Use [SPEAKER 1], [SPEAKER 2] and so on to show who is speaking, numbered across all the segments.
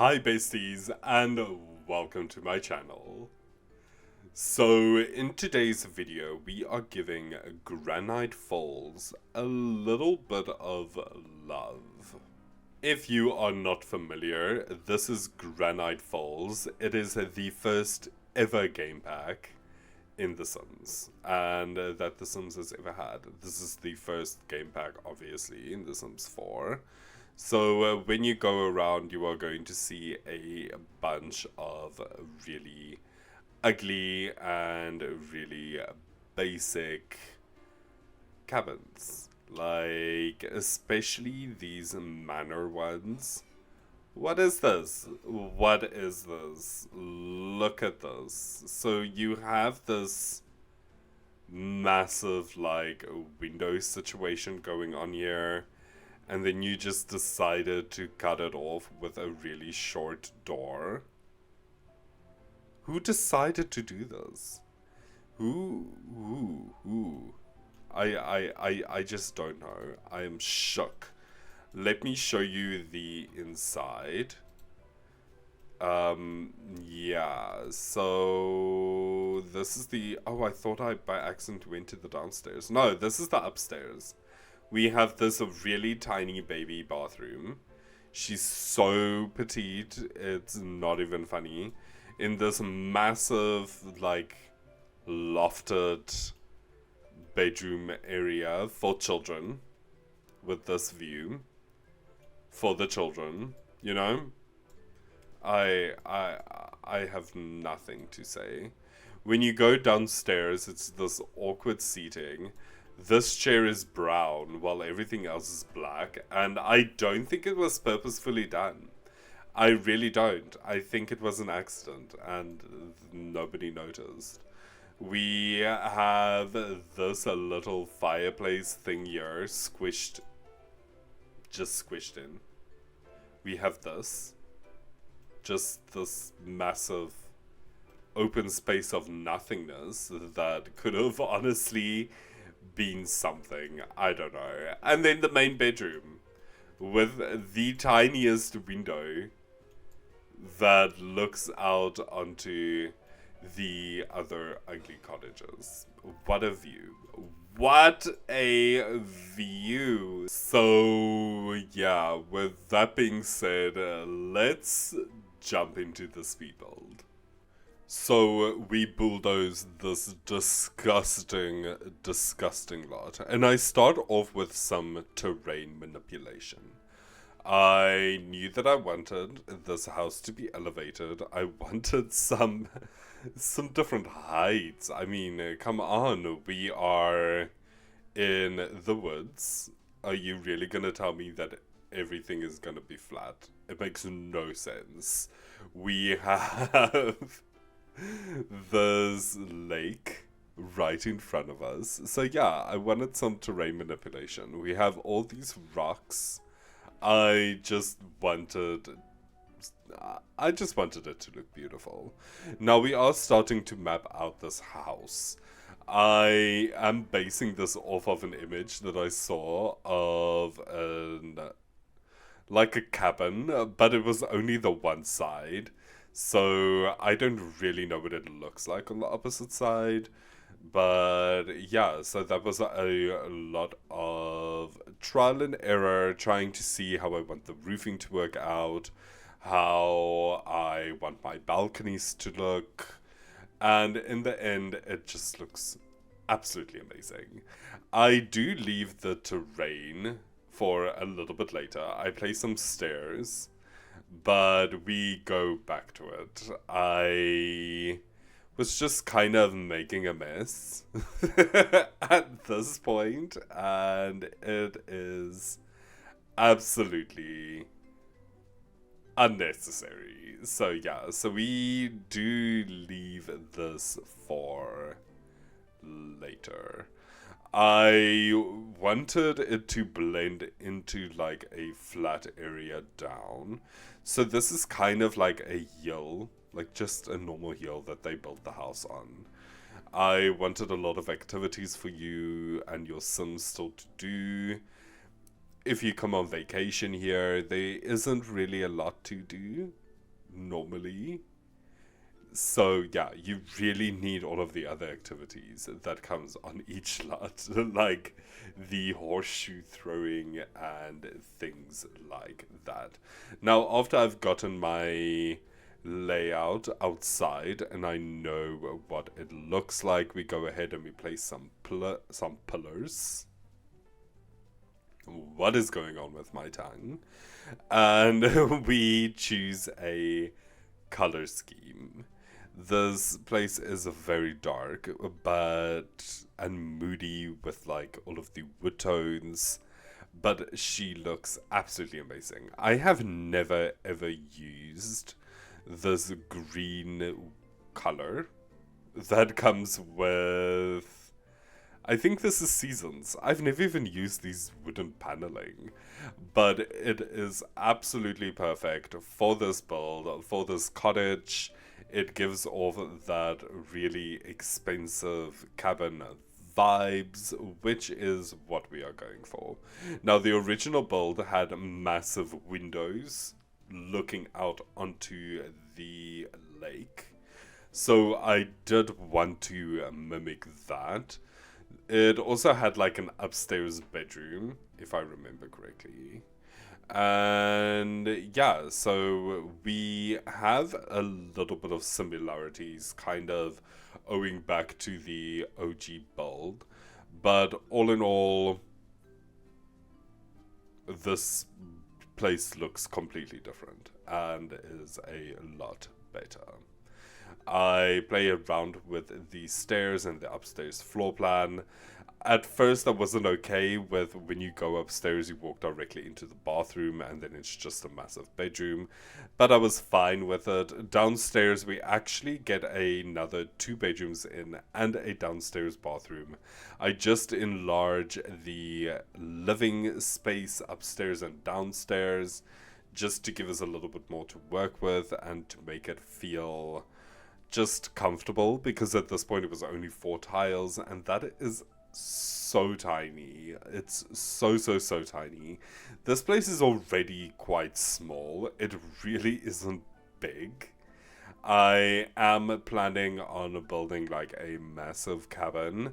[SPEAKER 1] Hi besties and welcome to my channel. So in today's video we are giving Granite Falls a little bit of love. If you are not familiar, this is Granite Falls. It is the first ever game pack in The Sims, and that The Sims has ever had. This is the first game pack, obviously, in The Sims 4. So when you go around, you are going to see a bunch of really ugly and really basic cabins. Like, especially these manor ones. What is this? What is this? Look at this. So you have this massive, like, window situation going on here, and then you just decided to cut it off with a really short door. Who decided to do this? Who? I just don't know. I am shook. Let me show you the inside. Yeah, so this is the, oh, I thought I by accident went to the downstairs. No, this is the upstairs. We have this really tiny baby bathroom. She's so petite, it's not even funny. In this massive, like, lofted bedroom area for children, with this view for the children, you know? I have nothing to say. When you go downstairs, it's this awkward seating. This chair is brown while everything else is black, and I don't think it was purposefully done. I really don't. I think it was an accident and nobody noticed. We have this little fireplace thing here just squished in. We have this, just this massive open space of nothingness that could have honestly been something. I don't know. And then the main bedroom with the tiniest window that looks out onto the other ugly cottages. What a view. What a view. So yeah, with that being said, let's jump into the speed build. So we bulldoze this disgusting lot, and I start off with some terrain manipulation. I knew that I wanted this house to be elevated. I wanted some different heights. I mean, come on, we are in the woods. Are you really gonna tell me that everything is gonna be flat? It makes no sense. We have this lake right in front of us. So yeah, I wanted some terrain manipulation. We have all these rocks. I just wanted it to look beautiful. Now we are starting to map out this house. I am basing this off of an image that I saw of like a cabin, but it was only the one side. So I don't really know what it looks like on the opposite side. But yeah, so that was a lot of trial and error, trying to see how I want the roofing to work out, how I want my balconies to look, and in the end, it just looks absolutely amazing. I do leave the terrain for a little bit later. I place some stairs, but we go back to it. I was just kind of making a mess at this point, and it is absolutely unnecessary. So yeah, so we do leave this for later. I wanted it to blend into like a flat area down. So this is kind of like a hill, like just a normal hill that they built the house on. I wanted a lot of activities for you and your Sims still to do. If you come on vacation here, there isn't really a lot to do. normally. So yeah, you really need all of the other activities that comes on each lot, like the horseshoe throwing and things like that. Now, after I've gotten my layout outside and I know what it looks like, we go ahead and we place some pillars. What is going on with my tongue? And we choose a color scheme. This place is very dark, but and moody with like all of the wood tones, but she looks absolutely amazing. I have never ever used this green color that comes with. I think this is Seasons. I've never even used these wooden paneling, but it is absolutely perfect for this build, for this cottage. It gives off that really expensive cabin vibes, which is what we are going for. Now, the original build had massive windows looking out onto the lake, so I did want to mimic that. It also had like an upstairs bedroom, if I remember correctly. And yeah, so we have a little bit of similarities, kind of owing back to the OG build. But all in all, this place looks completely different and is a lot better. I play around with the stairs and the upstairs floor plan. At first, I wasn't okay with when you go upstairs, you walk directly into the bathroom and then it's just a massive bedroom. But I was fine with it. Downstairs, we actually get another 2 bedrooms in and a downstairs bathroom. I just enlarge the living space upstairs and downstairs just to give us a little bit more to work with and to make it feel just comfortable, because at this point it was only 4 tiles and that is so tiny. It's so tiny. This place is already quite small. It really isn't big. I am planning on building like a massive cabin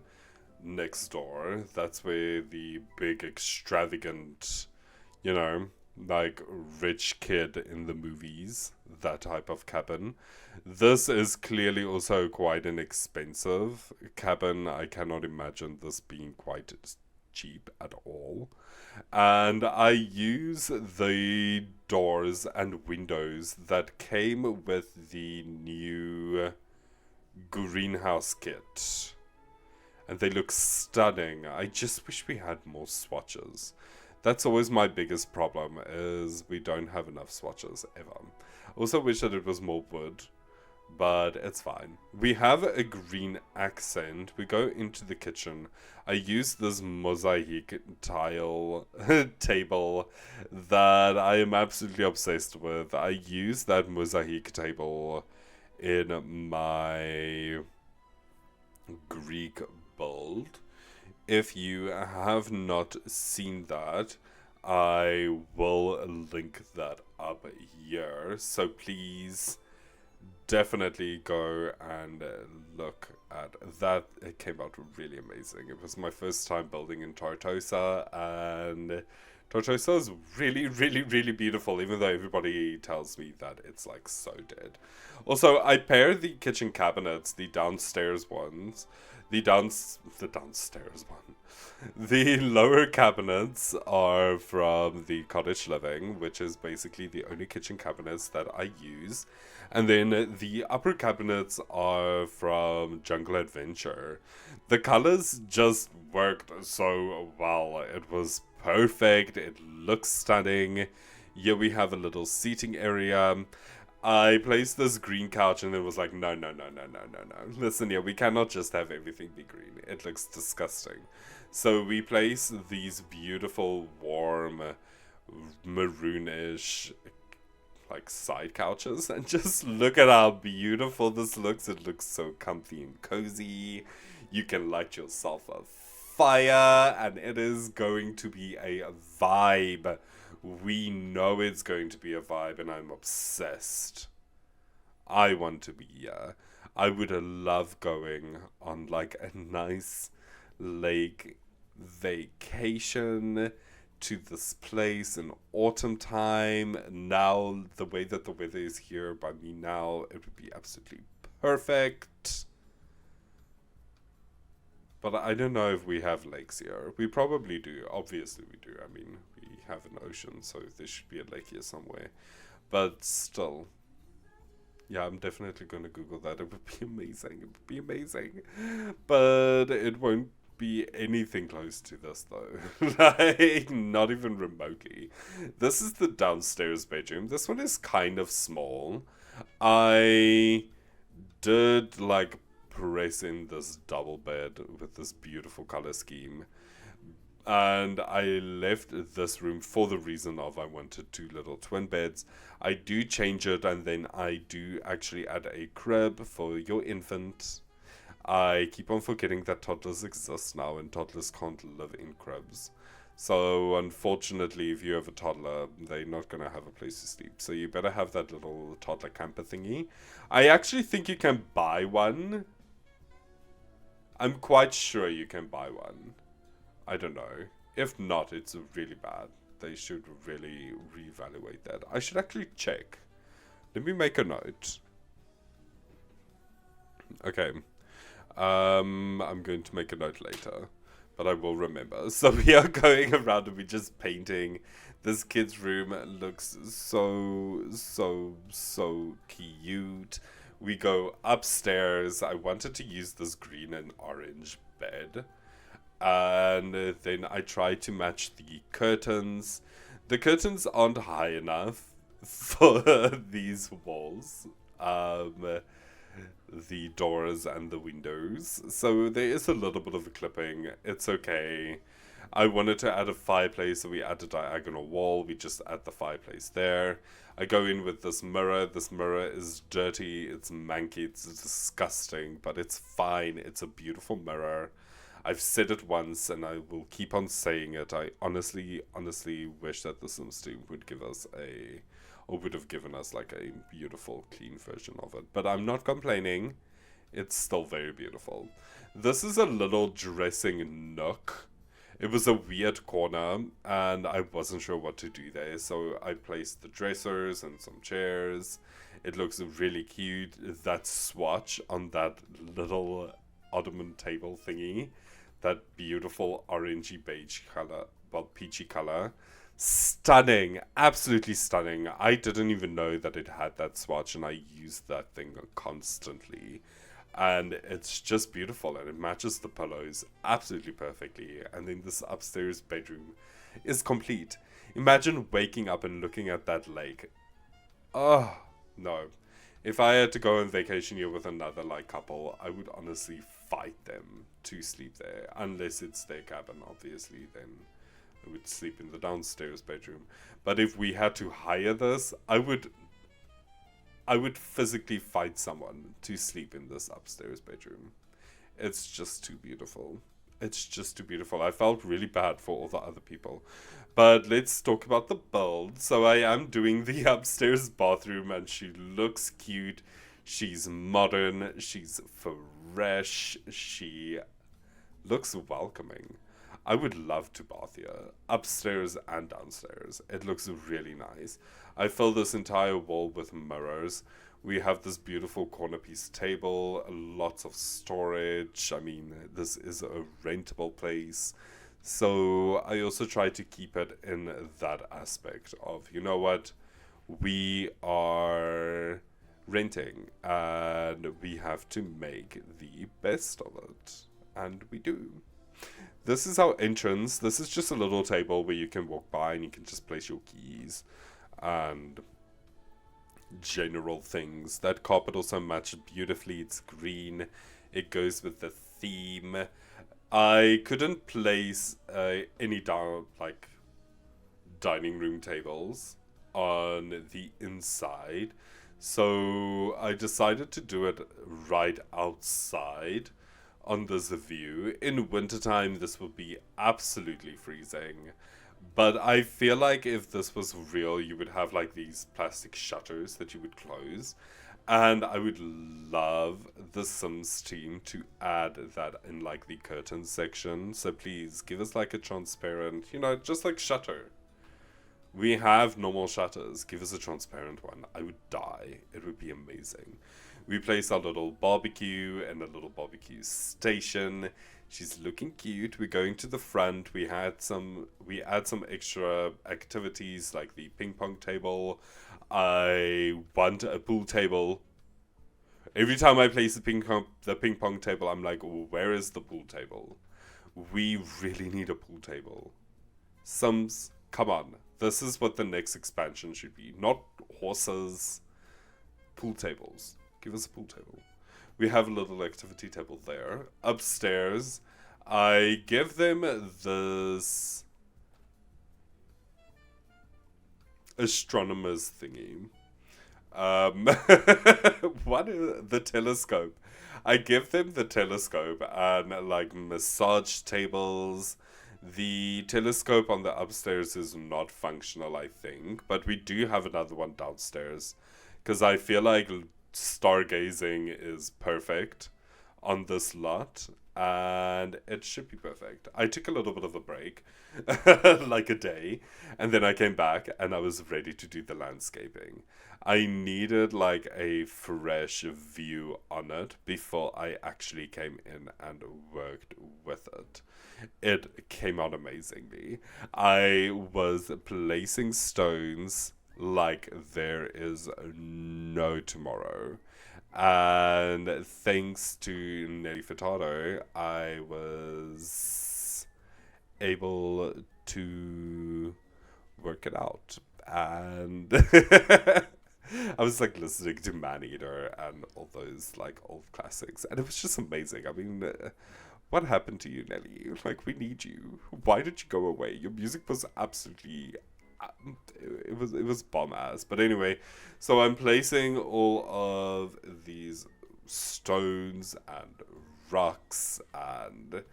[SPEAKER 1] next door. That's where the big extravagant, you know, like rich kid in the movies, that type of cabin. This is clearly also quite an expensive cabin. I cannot imagine this being quite cheap at all. And I use the doors and windows that came with the new greenhouse kit. And they look stunning. I just wish we had more swatches. That's always my biggest problem, is we don't have enough swatches ever. Also wish that it was more wood, but it's fine. We have a green accent. We go into the kitchen. I use this mosaic tile table that I am absolutely obsessed with. I use that mosaic table in my Greek build. If you have not seen that, I will link that up here. So please definitely go and look at that. It came out really amazing. It was my first time building in Tartosa, and Tartosa is really beautiful, even though everybody tells me that it's like so dead. Also, I pair the kitchen cabinets, the downstairs ones, the downstairs one. The lower cabinets are from the cottage living, which is basically the only kitchen cabinets that I use. And then the upper cabinets are from Jungle Adventure. The colors just worked so well. It was perfect. It looks stunning. Here we have a little seating area. I placed this green couch and it was like, no. Listen here, we cannot just have everything be green. It looks disgusting. So we place these beautiful, warm, maroonish, like side couches, and just look at how beautiful this looks. It looks so comfy and cozy. You can light yourself a fire and it is going to be a vibe. We know it's going to be a vibe and I'm obsessed. I want to be here. I would love going on like a nice lake vacation to this place in autumn time. Now, the way that the weather is here by me now, it would be absolutely perfect. But I don't know if we have lakes here. We probably do. Obviously we do. I mean, we have an ocean, so there should be a lake here somewhere. But still. Yeah, I'm definitely going to Google that. It would be amazing. It would be amazing. But it won't be anything close to this, though. Like, not even remotely. This is the downstairs bedroom. This one is kind of small. I did, like, press in this double bed with this beautiful color scheme. And I left this room for the reason of I wanted 2 little twin beds. I do change it, and then I do actually add a crib for your infant. I keep on forgetting that toddlers exist now, and toddlers can't live in cribs. So unfortunately, if you have a toddler, they're not going to have a place to sleep. So you better have that little toddler camper thingy. I actually think you can buy one. I'm quite sure you can buy one. I don't know. If not, it's really bad. They should really reevaluate that. I should actually check. Let me make a note. Okay. I'm going to make a note later, but I will remember. So we are going around and we're just painting. This kid's room looks so cute. We go upstairs. I wanted to use this green and orange bed. And then I try to match the curtains. The curtains aren't high enough for these walls. The doors and the windows. So there is a little bit of a clipping. It's okay. I wanted to add a fireplace, so we add a diagonal wall. We just add the fireplace there. I go in with this mirror. This mirror is dirty. It's manky. It's disgusting, but it's fine. It's a beautiful mirror. I've said it once, and I will keep on saying it. I honestly wish that the Sims team would give us would have given us like a beautiful, clean version of it. But I'm not complaining. It's still very beautiful. This is a little dressing nook. It was a weird corner, and I wasn't sure what to do there, so I placed the dressers and some chairs. It looks really cute. That swatch on that little ottoman table thingy, that beautiful orangey beige color, well, peachy color. Stunning, absolutely stunning. I didn't even know that it had that swatch, and I used that thing constantly. And it's just beautiful, and it matches the pillows absolutely perfectly. And then this upstairs bedroom is complete. Imagine waking up and looking at that lake. Oh, no. If I had to go on vacation here with another like couple, I would honestly fight them to sleep there. Unless it's their cabin, obviously, then I would sleep in the downstairs bedroom. But if we had to hire this, I would physically fight someone to sleep in this upstairs bedroom. It's just too beautiful. It's just too beautiful. I felt really bad for all the other people. But let's talk about the build. So I am doing the upstairs bathroom, and she looks cute. She's modern. She's fresh. She looks welcoming. I would love to bath here, upstairs and downstairs. It looks really nice. I fill this entire wall with mirrors. We have this beautiful corner piece table, lots of storage. I mean, this is a rentable place. So I also try to keep it in that aspect of, you know what, we are renting and we have to make the best of it. And we do. This is our entrance. This is just a little table where you can walk by and you can just place your keys and general things. That carpet also matched beautifully. It's green. It goes with the theme. I couldn't place any dining room tables on the inside, so I decided to do it right outside on this view. In wintertime, this will be absolutely freezing. But I feel like if this was real, you would have like these plastic shutters that you would close. And I would love the Sims team to add that in like the curtain section. So please give us like a transparent, just like shutter. We have normal shutters. Give us a transparent one. I would die. It would be amazing. We place our little barbecue and a little barbecue station. She's looking cute. We're going to the front. We add some extra activities like the ping pong table. I want a pool table. Every time I place the ping pong table, I'm like, where is the pool table? We really need a pool table. Sims, come on. This is what the next expansion should be. Not horses, pool tables. Give us a pool table. We have a little activity table there. Upstairs, I give them this astronomer's thingy. The telescope. I give them the telescope and like massage tables. The telescope on the upstairs is not functional, I think, but we do have another one downstairs because I feel like stargazing is perfect on this lot and it should be perfect. I took a little bit of a break, like a day, and then I came back and I was ready to do the landscaping. I needed like a fresh view on it before I actually came in and worked with it. It came out amazingly. I was placing stones like there is no tomorrow. And thanks to Nelly Furtado, I was able to work it out. And I was like listening to Maneater and all those like old classics, and it was just amazing. I mean, what happened to you, Nelly? Like, we need you. Why did you go away? Your music was absolutely, it was bomb ass. But anyway, so I'm placing all of these stones and rocks and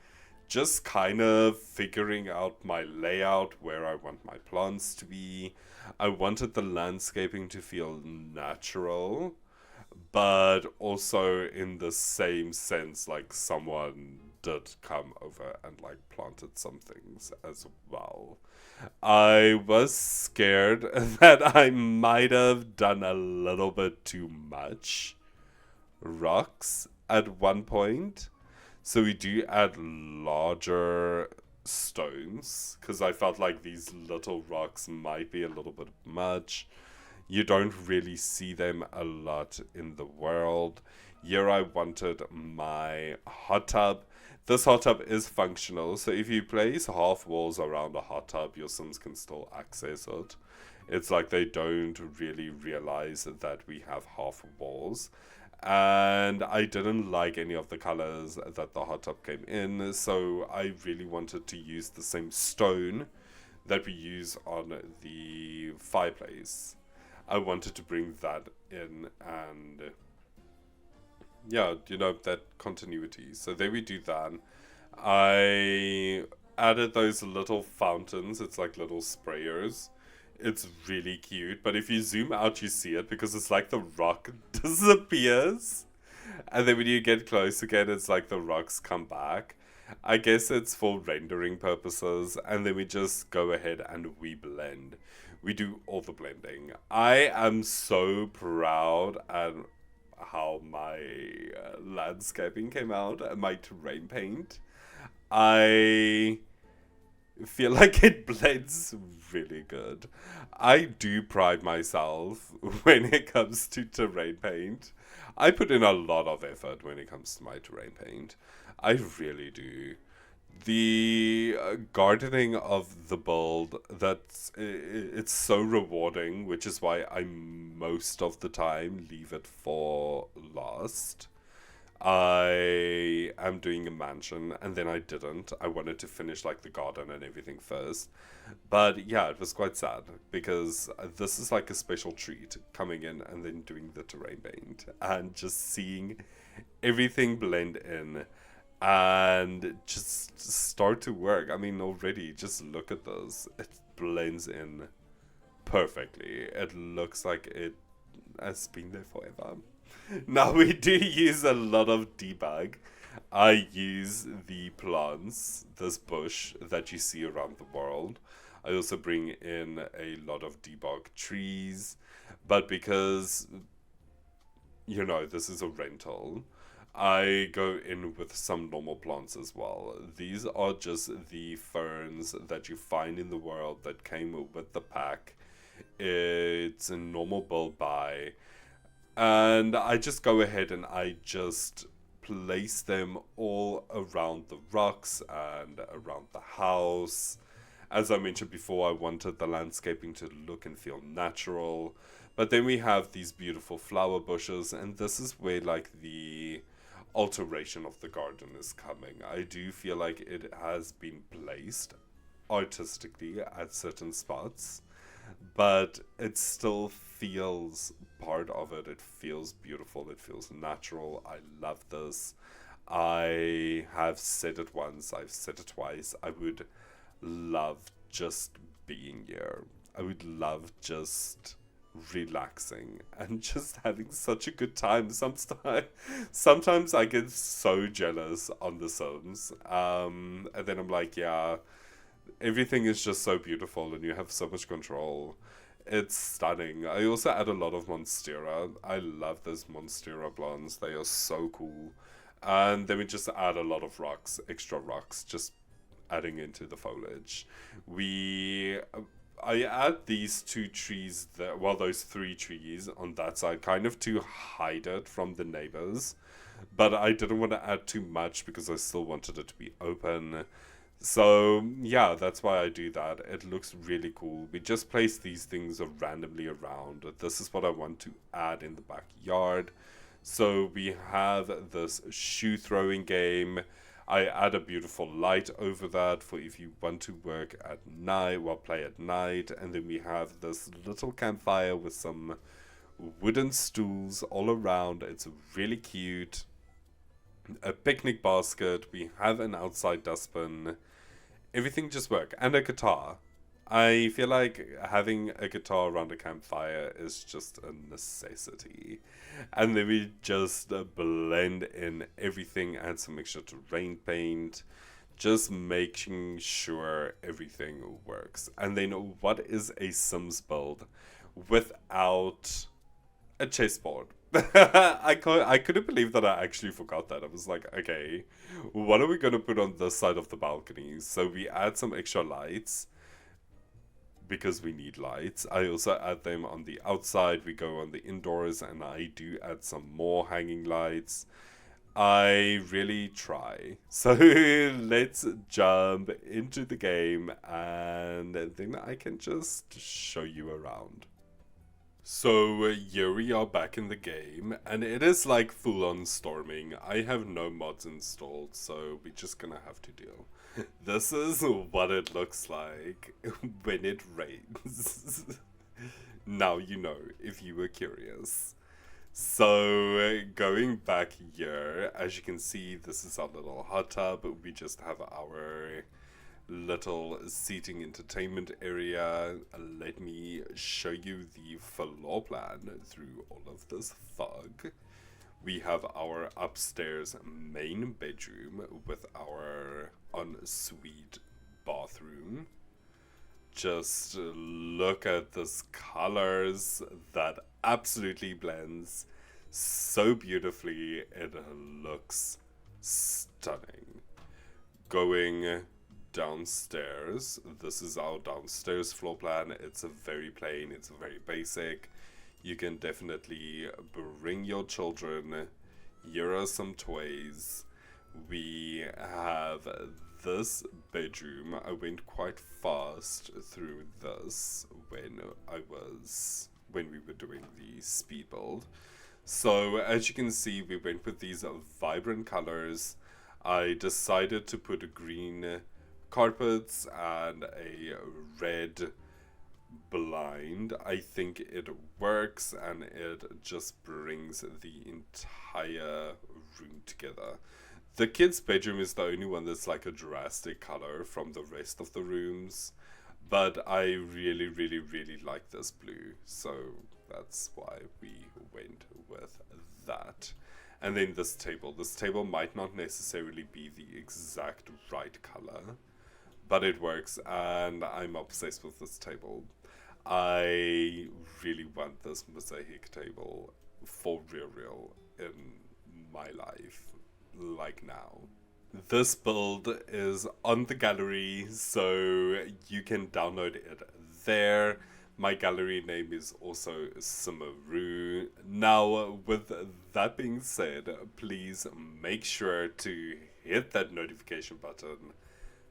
[SPEAKER 1] just kind of figuring out my layout, where I want my plants to be. I wanted the landscaping to feel natural, but also in the same sense, like someone did come over and like planted some things as well. I was scared that I might have done a little bit too much rocks at one point. So we do add larger stones because I felt like these little rocks might be a little bit much. You don't really see them a lot in the world. Here I wanted my hot tub. This hot tub is functional, so if you place half walls around a hot tub, your Sims can still access it. It's like they don't really realize that we have half walls. And I didn't like any of the colors that the hot tub came in, so I really wanted to use the same stone that we use on the fireplace. I wanted to bring that in and yeah, that continuity. So there we do that. I added those little fountains. It's like little sprayers. It's really cute, but if you zoom out, you see it because it's like the rock disappears. And then when you get close again, it's like the rocks come back. I guess it's for rendering purposes, and then we just go ahead and we blend. We do all the blending. I am so proud at how my landscaping came out and my terrain paint. I feel like it blends really good. I do pride myself when it comes to terrain paint. I put in a lot of effort when it comes to my terrain paint. I really do. The gardening of the build, it's so rewarding, which is why I most of the time leave it for last. I am doing a mansion and then I didn't. I wanted to finish like the garden and everything first. But yeah, it was quite sad because this is like a special treat coming in and then doing the terrain paint and just seeing everything blend in and just start to work. I mean, already, just look at this. It blends in perfectly. It looks like it has been there forever. Now, we do use a lot of debug. I use the plants, this bush that you see around the world. I also bring in a lot of debug trees, but because, this is a rental, I go in with some normal plants as well. These are just the ferns that you find in the world that came with the pack. It's a normal build buy. And I just go ahead and I just place them all around the rocks and around the house. As I mentioned before, I wanted the landscaping to look and feel natural. But then we have these beautiful flower bushes, and this is where like the alteration of the garden is coming. I do feel like it has been placed artistically at certain spots, but it still feels part of it. It feels beautiful. It feels natural. I love this. I have said it once, I've said it twice. I would love just being here. I would love just relaxing and just having such a good time. Sometimes I get so jealous on the Sims. And then I'm like, yeah, everything is just so beautiful and you have so much control. It's stunning. I also add a lot of Monstera. I love those Monstera blondes. They are so cool. And then we just add a lot of rocks, extra rocks, just adding into the foliage. I add these two trees there, well, those three trees on that side, kind of to hide it from the neighbors. But I didn't want to add too much because I still wanted it to be open. So, yeah, that's why I do that. It looks really cool. We just place these things randomly around. This is what I want to add in the backyard. So we have this shoe throwing game. I add a beautiful light over that for if you want to work at night, well, play at night. And then we have this little campfire with some wooden stools all around. It's really cute. A picnic basket. We have an outside dustbin. Everything just works. And a guitar. I feel like having a guitar around a campfire is just a necessity. And then we just blend in everything, add some extra terrain paint, just making sure everything works. And then what is a Sims build without a chessboard? I couldn't believe that I actually forgot that. I was like, okay, what are we going to put on this side of the balcony? So we add some extra lights because we need lights. I also add them on the outside. We go on the indoors and I do add some more hanging lights. I really try. So let's jump into the game and then I can just show you around. So here we are back in the game, and it is like full on storming. I have no mods installed, so we're just gonna have to deal. This is what it looks like when it rains. Now you know, if you were curious. So going back here, as you can see, this is our little hot tub. We just have our little seating entertainment area. Let me show you the floor plan through all of this fog. We have our upstairs main bedroom with our ensuite bathroom. Just look at this colors that absolutely blends so beautifully. It looks stunning. Going downstairs, this is our downstairs floor plan. It's a very plain, it's very basic. You can definitely bring your children. Here are some toys. We have this bedroom. I went quite fast through this when we were doing the speed build. So as you can see, we went with these vibrant colors. I decided to put green carpets and a red blind. I think it works and it just brings the entire room together. The kids' bedroom is the only one that's like a drastic color from the rest of the rooms. But I really, really, really like this blue. So that's why we went with that. And then this table. This table might not necessarily be the exact right color, but it works, and I'm obsessed with this table. I really want this mosaic table for real in my life, like now. This build is on the gallery, so you can download it there. My gallery name is also SimmerRue. Now, with that being said, please make sure to hit that notification button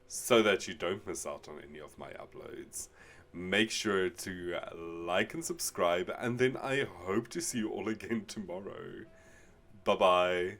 [SPEAKER 1] so that you don't miss out on any of my uploads. Make sure to like and subscribe, and then I hope to see you all again tomorrow. Bye bye.